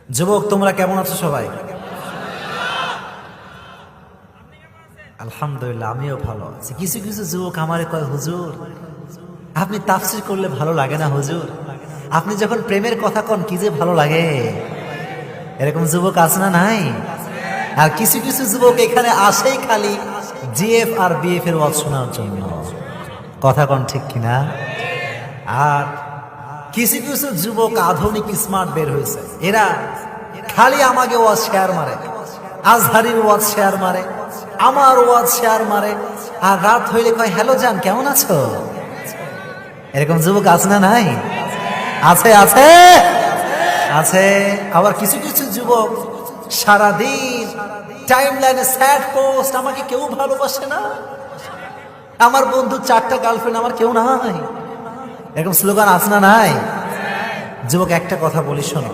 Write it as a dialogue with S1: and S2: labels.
S1: যুবক তোমরা কেমন আছো সবাই? আলহামদুলিল্লাহ, আমিও ভালো আছি। কিছু কিছু যুবক আমারে কয়, হুজুর আপনি তাফসীর করলে ভালো লাগে না হুজুর, আপনি যখন প্রেমের কথা কন কি যে ভালো লাগে। এরকম যুবক আছে না নাই? আর কিছু কিছু যুবক এখানে আসেই খালি জিএফ আর বিএফ এর ওয়াজ শোনার জন্য। কথা কন ঠিক কিনা? আর কিছু কিছু যুবক আধুনিক স্মার্ট বের হয়েছে, এরা খালি আমাকে ওয়াজ শেয়ার মারে, আজহারির ওয়াজ শেয়ার মারে, আমার ওয়াজ শেয়ার মারে, আর রাত হইলে কয় হ্যালো জান কেমন আছো। এরকম যুবক আছে না নাই? আছে আছে আছে। আবার কিছু কিছু যুবক সারাদিন টাইম লাইনে স্যাড পোস্ট, আমাকে কেউ ভালোবাসে না, আমার বন্ধু 4টা গার্লফ্রেন্ড, আমার কেউ নাই। এরকম স্লোগান আছে না নাই? যুবক একটা কথা বলি শোনো,